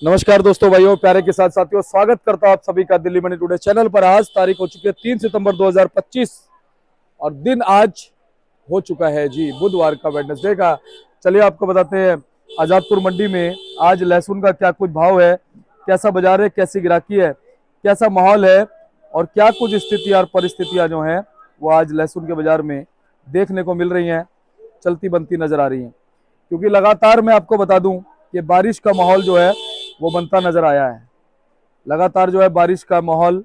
नमस्कार दोस्तों, भाइयों, प्यारे के साथ साथियों, स्वागत करता हूं आप सभी का दिल्ली मनी टुडे चैनल पर। आज तारीख हो चुकी है 3 सितंबर 2025 और दिन आज हो चुका है जी बुधवार का, वेडनेसडे का। चलिए आपको बताते हैं आजादपुर मंडी में आज लहसुन का क्या कुछ भाव है, कैसा बाजार है, कैसी गिराकी है, कैसा माहौल है और क्या कुछ स्थितियां और परिस्थितियां जो हैं वो आज लहसुन के बाजार में देखने को मिल रही हैं, चलती बनती नजर आ रही हैं। क्योंकि लगातार मैं आपको बता दूं कि बारिश का माहौल जो है वो बनता नजर आया है। लगातार जो है बारिश का माहौल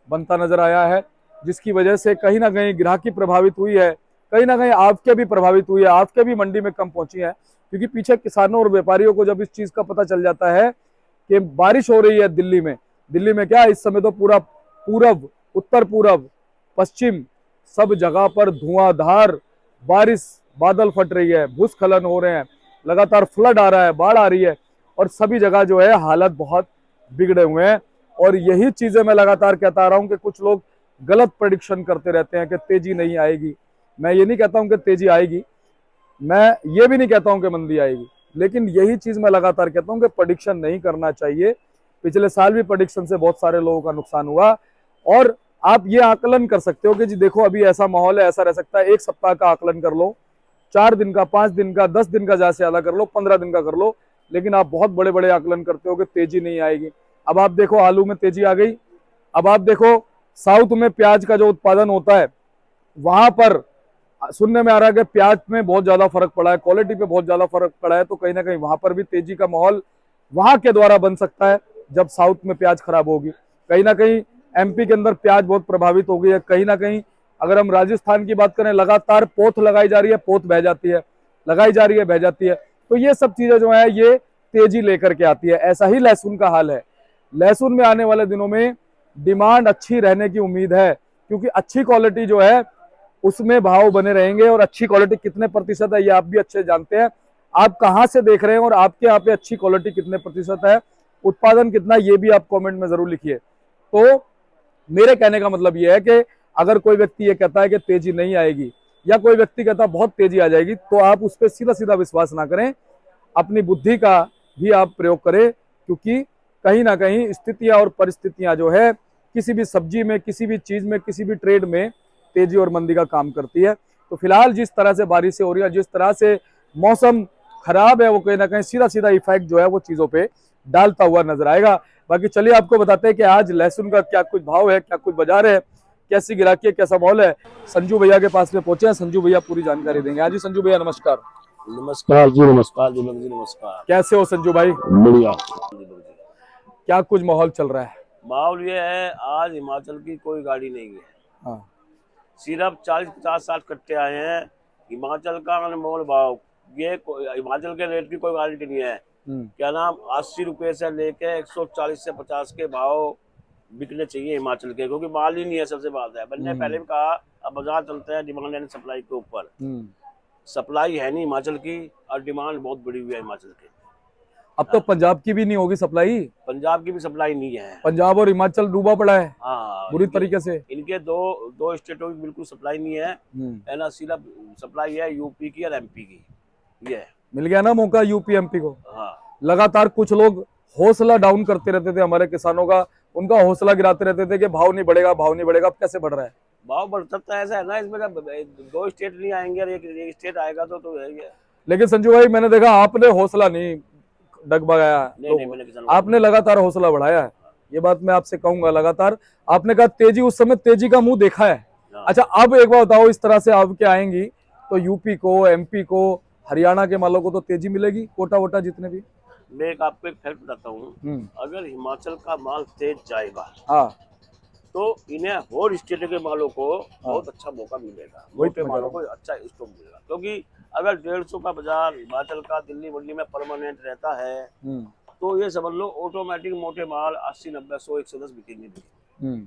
बनता नजर आया है, जिसकी वजह से कहीं ना कहीं ग्राहकी प्रभावित हुई है, कहीं ना कहीं आपके भी प्रभावित हुई है, आपके भी मंडी में कम पहुंची है। क्योंकि पीछे किसानों और व्यापारियों को जब इस चीज का पता चल जाता है कि बारिश हो रही है दिल्ली में क्या इस समय तो पूरा पूरब, उत्तर पूरब, पश्चिम सब जगह पर धुआंधार बारिश, बादल फट रही है, भूस्खलन हो रहे हैं, लगातार फ्लड आ रहा है, बाढ़ आ रही है और सभी जगह जो है हालत बहुत बिगड़े हुए हैं। और यही चीजें मैं लगातार कहता आ रहा हूं कि कुछ लोग गलत प्रेडिक्शन करते रहते हैं कि तेजी नहीं आएगी। मैं ये नहीं कहता हूं कि तेजी आएगी, मैं ये भी नहीं कहता हूं कि मंदी आएगी, लेकिन यही चीज मैं लगातार कहता हूं कि प्रेडिक्शन नहीं करना चाहिए। पिछले साल भी प्रेडिक्शन से बहुत सारे लोगों का नुकसान हुआ और आप ये आकलन कर सकते हो कि जी देखो अभी ऐसा माहौल है, ऐसा रह सकता है। एक सप्ताह का आकलन कर लो, 4 दिन का, 5 दिन का, 10 दिन का ज्यादा से ज्यादा कर लो, 15 दिन का कर लो, लेकिन आप बहुत बड़े बड़े आकलन करते हो कि तेजी नहीं आएगी। अब आप देखो आलू में तेजी आ गई। अब आप देखो साउथ में प्याज का जो उत्पादन होता है वहां पर सुनने में आ रहा है कि प्याज में बहुत ज्यादा फर्क पड़ा है, क्वालिटी पे बहुत ज्यादा फर्क पड़ा है। तो कहीं ना कहीं वहां पर भी तेजी का माहौल वहां के द्वारा बन सकता है जब साउथ में प्याज खराब होगी। कहीं ना कहीं एमपी के अंदर प्याज बहुत प्रभावित हो गई है। कहीं ना कहीं अगर हम राजस्थान की बात करें, लगातार पोथ लगाई जा रही है, पोथ बह जाती है, लगाई जा रही है, बह जाती है। तो ये सब चीजें जो है ये तेजी लेकर के आती है। ऐसा ही लहसुन का हाल है। लहसुन में आने वाले दिनों में डिमांड अच्छी रहने की उम्मीद है, क्योंकि अच्छी क्वालिटी जो है उसमें भाव बने रहेंगे। और अच्छी क्वालिटी कितने प्रतिशत है ये आप भी अच्छे जानते हैं। आप कहां से देख रहे हैं और आपके यहाँ पे अच्छी क्वालिटी कितने प्रतिशत है, उत्पादन कितना, ये भी आप कमेंट में जरूर लिखिए। तो मेरे कहने का मतलब ये है कि अगर कोई व्यक्ति ये कहता है कि तेजी नहीं आएगी या कोई व्यक्ति कहता है बहुत तेजी आ जाएगी, तो आप उस पर सीधा सीधा विश्वास ना करें, अपनी बुद्धि का भी आप प्रयोग करें। क्योंकि कहीं ना कहीं स्थितियां और परिस्थितियां जो है किसी भी सब्जी में, किसी भी चीज में, किसी भी ट्रेड में तेजी और मंदी का काम करती है। तो फिलहाल जिस तरह से बारिशें हो रही है, जिस तरह से मौसम खराब है, वो कहीं ना कहीं सीधा सीधा इफेक्ट जो है वो चीजों पे डालता हुआ नजर आएगा। बाकी चलिए आपको बताते हैं कि आज लहसुन का क्या कुछ भाव है, क्या कुछ बाजार है, कैसी गिराकी है, कैसा माहौल है। संजू भैया के पास में पहुंचे हैं, संजू भैया पूरी जानकारी देंगे। हाँ जी संजू भैया, नमस्कार। नमस्कार जी, नमस्कार दीपक जी, नमस्कार। कैसे हो संजू भाई? बढ़िया। क्या कुछ माहौल चल रहा है? माहौल ये है, आज हिमाचल की कोई गाड़ी नहीं है। हाँ। सिर्फ 40-50 कट्टे आए हैं। हिमाचल का अनमोल भाव, ये हिमाचल के रेट की कोई गारंटी नहीं है। क्या नाम 80 रुपए से लेके 140 से 50 के भाव बिकने चाहिए हिमाचल के, क्योंकि माल ही नहीं है। सबसे बात है, मैंने पहले भी कहा, अब बाजार चलते हैं डिमांड एंड सप्लाई के ऊपर। सप्लाई है नहीं हिमाचल की और डिमांड बहुत बड़ी हुई है हिमाचल की। अब तो पंजाब की भी नहीं होगी सप्लाई। पंजाब की भी सप्लाई नहीं है। पंजाब और हिमाचल डूबा पड़ा है हाँ, बुरी तरीके से। इनके दो स्टेटों की बिल्कुल सप्लाई नहीं है। ना सिर्फ सप्लाई है यूपी की और एमपी की। ये मिल गया ना मौका यूपी एमपी को। हाँ। लगातार कुछ लोग हौसला डाउन करते रहते थे हमारे किसानों का, उनका हौसला गिराते रहते थे कि भाव नहीं बढ़ेगा, भाव नहीं बढ़ेगा। अब कैसे बढ़ रहा है भाव? बढ़ सकता है, ऐसा है ना, इसमें दो स्टेट नहीं आएंगे और एक स्टेट आएगा तो है ही है। लेकिन संजू भाई मैंने देखा आपने हौसला नहीं डगमगाया, आपने लगातार हौसला बढ़ाया है। ये बात मैं आपसे कहूंगा, लगातार आपने कहा तेजी, उस समय तेजी का मुंह देखा है। अच्छा अब एक बार बताओ, इस तरह से आप क्या आएंगी तो यूपी को, एमपी को, हरियाणा के मालों को तो तेजी मिलेगी, कोटा वोटा जितने भी। मैं आपको एक फैक्ट बताता हूँ, अगर हिमाचल का माल तेज जाएगा हाँ तो इन्हें और स्टेट के मालों को बहुत अच्छा मौका मिलेगा, मोटे मालों को अच्छा स्टॉक मिलेगा। क्योंकि अगर 150 का बाजार हिमाचल का दिल्ली मंडी में परमानेंट रहता है तो ये समझ लो ऑटोमेटिक मोटे माल 80, 90, 100, 110 बिकेंगे।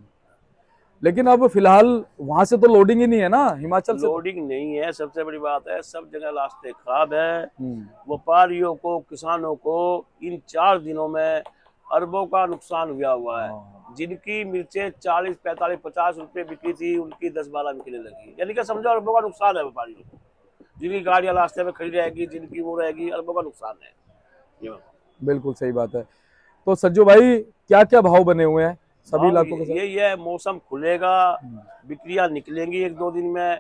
लेकिन अब फिलहाल वहां से तो लोडिंग ही नहीं है ना हिमाचल से। लोडिंग नहीं है, सबसे बड़ी बात है। सब जगह रास्ते खराब है। व्यापारियों को, किसानों को इन 4 दिनों में अरबों का नुकसान हुआ है। जिनकी मिर्चें 40, 45, 50 रुपए बिकी थी, उनकी 10-12 बिकने लगी। यानी कि समझो अरबों का नुकसान है व्यापारियों को। जिनकी गाड़ियां रास्ते में खड़ी रहेगी, जिनकी वो रहेगी, अरबों का नुकसान है। बिल्कुल सही बात है। तो संजू भाई क्या क्या भाव बने हुए हैं सभी भाव इलाकों के साथ? यही है, मौसम खुलेगा, बिक्रियां निकलेंगी एक दो दिन में।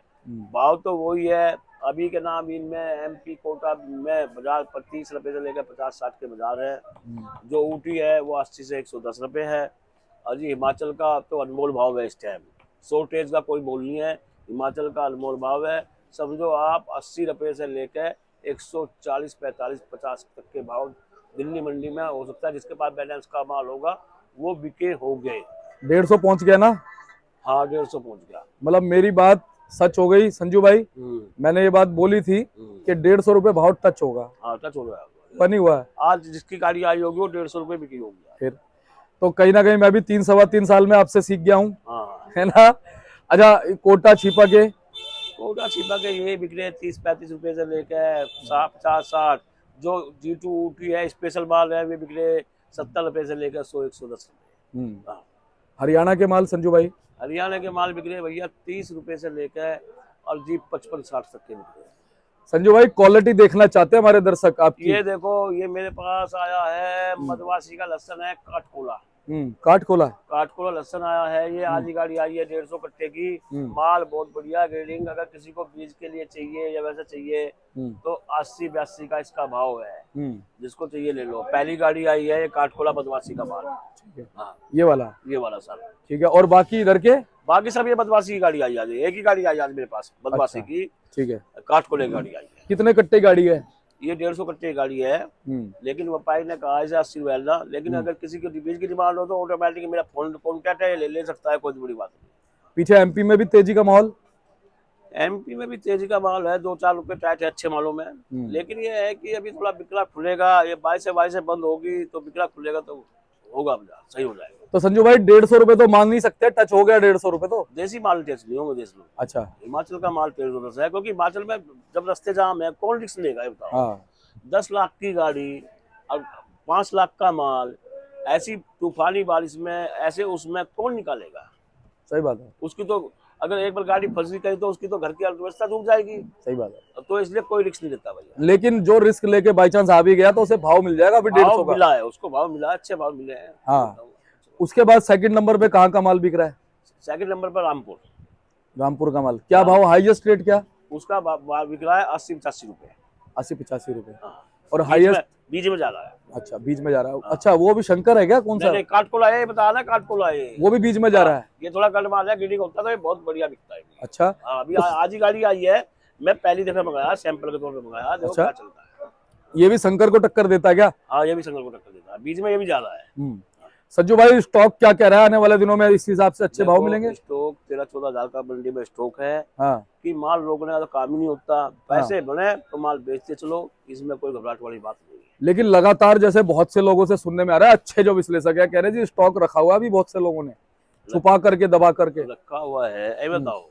भाव तो वही है। अभी के नाम इनमें एमपी कोटा में बाजार 30 रुपए से लेकर 50-60 के बाजार है। जो ऊटी है वो 80 से 110 रुपए है। और जी हिमाचल का तो अनमोल भाव है इस टाइम, शॉर्टेज का कोई मोल नहीं है। हिमाचल का अनमोल भाव है। समझो आप 80 रुपए से लेकर 140, 45, 50 तक के भाव दिल्ली मंडी में हो सकता है। जिसके पास बैलेंस का माल होगा वो बिके हो गए। 150 पहुंच गया ना? हाँ 150 पहुंच गया। मतलब मेरी बात सच हो गई संजू भाई, मैंने ये बात बोली थी कि 150 रुपए भाव टच होगा। हाँ टच हो गया, बनी हुआ है। आज जिसकी गाड़ी आई होगी वो 150 रुपए बिकी होगी। फिर तो कहीं ना कहीं मैं भी 3-3.25 साल में आपसे सीख गया हूँ, हाँ है ना। अच्छा, कोटा छिपा के कोटा छिपा के ये बिक रहे 30-35 रुपए से लेकर 50-60। जो G2 ऊटी है स्पेशल माल है वे बिक रहे 70 रुपए से लेकर 100-110 रुपए। हाँ। हरियाणा के माल संजू भाई? हरियाणा के माल बिक रहे भैया 30 रुपए से लेकर और जी 55-60 तक के बिक रहे। संजू भाई क्वालिटी देखना चाहते हैं हमारे दर्शक आपकी। ये देखो, ये मेरे पास आया है मदवासी का लहसन है, काटकोला। काटकोला लहसन आया है। ये आज ही गाड़ी आई है 150 कट्टे की। माल बहुत बढ़िया ग्रेडिंग। अगर किसी को बीज के लिए चाहिए या वैसा चाहिए तो 80-82 का इसका भाव है। जिसको चाहिए ले लो। पहली गाड़ी आई है ये काटकोला बदवासी का माल। हाँ ये वाला सर। ठीक है। और बाकी इधर के? बाकी सब ये बदवासी की गाड़ी आई आज, एक ही गाड़ी आई आज मेरे पास बदवासी की। ठीक है। काटकोले की गाड़ी आई है। कितने कट्टे गाड़ी है? ये 150 कट्टे की गाड़ी है। लेकिन व्यापारी ने कहा है 80 रुपए ना। लेकिन अगर किसी की बीज की डिमांड हो तो ऑटोमेटिक मेरा फोन कॉन्टैक्ट है, ले सकता है, कोई बड़ी बात नहीं। पीछे एमपी में भी तेजी का माहौल? एमपी में भी तेजी का माहौल है। 2-4 रुपए टाइट है अच्छे मालों में। लेकिन ये है कि अभी थोड़ा बिकला खुलेगा। ये 22 से बंद होगी तो बिकला खुलेगा तो होगा, सही हो जाएगा। तो संजू भाई 150 रुपए तो मान नहीं सकते, टच हो गया 150 रुपए तो? देसी माल टच नहीं होंगे देश में। अच्छा, हिमाचल का माल 150 है क्योंकि हिमाचल में जब रास्ते जाम है कौन रिस्क लेगा ये बताओ। हाँ। 10 लाख की गाड़ी और 5 लाख का माल, ऐसी तूफानी बारिश में ऐसे उसमें कौन निकालेगा? सही बात है। उसकी तो अगर एक बार गाड़ी फंस गई कहीं तो उसकी तो घर की अर्थव्यवस्था डूब जाएगी। सही बात है। तो इसलिए कोई रिस्क नहीं लेता भैया। लेकिन जो रिस्क लेके बाई चांस आ भी गया तो उसे भाव मिल जाएगा। 150 का मिला है उसको, भाव मिला है, अच्छे भाव मिले हैं। हाँ। उसके बाद सेकंड नंबर पे कहाँ का माल बिक रहा है? सेकंड नंबर पर रामपुर का माल। क्या भाव हाईएस्ट रेट क्या? उसका बिक रहा है 80-85 रुपए। 80-85 रुपए। और हाईएस्ट बीज में जा रहा है। अच्छा, बीज में जा रहा है। अच्छा, वो भी शंकर है क्या? कौन सा? नहीं, काटकोला है, बता रहा काटकोला है, वो भी बीज में जा रहा है। ये थोड़ा गड़ माल है, गिडिंग होता है तो ये बहुत बढ़िया बिकता है। अच्छा। अभी आज ही गाड़ी आई है, मैं पहली दफा मंगाया, सैंपल के तौर पे मंगाया। देखो क्या चलता है। ये भी शंकर को टक्कर देता है क्या? हाँ ये भी शंकर को टक्कर देता है। बीज में ये भी जा रहा है। सज्जू भाई स्टॉक क्या कह रहा है आने वाले दिनों में? इस हिसाब से अच्छे भाव मिलेंगे? स्टॉक 13-14 हजार का मंडी में स्टॉक है। हाँ। कि माल रोकने का तो काम ही नहीं होता। पैसे बने तो माल बेचते चलो, इसमें कोई घबराहट वाली बात नहीं है। लेकिन लगातार जैसे बहुत से लोगों से सुनने में आ रहा है, अच्छे जो विश्लेषक है कह रहे जी स्टॉक रखा हुआ भी बहुत से लोगों ने छुपा करके दबा करके रखा हुआ है। ये बताओ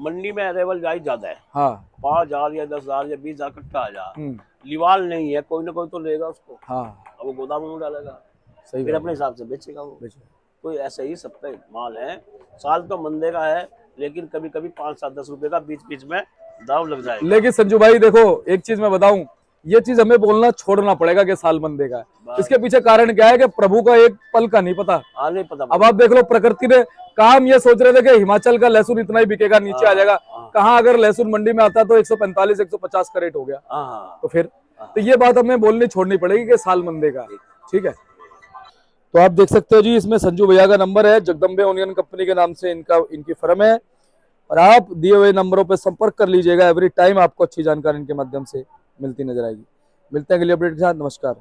मंडी में अरेवल जायज ज्यादा है। हाँ। 5,000 या 10,000 या 20,000 कट्टा आ जा, लिवाल नहीं है, कोई ना कोई तो लेगा उसको। हाँ। अब वो गोदाम में डालेगा, सही फिर अपने हिसाब से बेचेगा वो। तो ऐसे ही सब पे माल है। साल तो मंदे का है, लेकिन कभी कभी 5-7-10 रुपए का बीच बीच में दाव लग जाएगा। लेकिन संजू भाई देखो एक चीज मैं बताऊं, ये चीज हमें बोलना छोड़ना पड़ेगा कि साल मंदे का है। इसके पीछे कारण क्या है कि प्रभु का एक पल का नहीं पता। नहीं पता। अब आप देख लो, प्रकृति ने काम ये सोच रहे थे कि हिमाचल का लहसुन इतना ही बिकेगा, नीचे आ जाएगा। कहाँ अगर लहसुन मंडी में आता तो 145-150 का रेट हो गया। तो फिर तो ये बात हमें बोलनी छोड़नी पड़ेगी कि साल मंदे का। ठीक है। तो आप देख सकते हो जी, इसमें संजू भैया का नंबर है, जगदम्बे ओनियन कंपनी के नाम से इनकी फर्म है। और आप दिए हुए नंबरों पर संपर्क कर लीजिएगा। एवरी टाइम आपको अच्छी जानकारी इनके माध्यम से मिलती नजर आएगी। मिलते हैं अगली अपडेट के साथ। नमस्कार।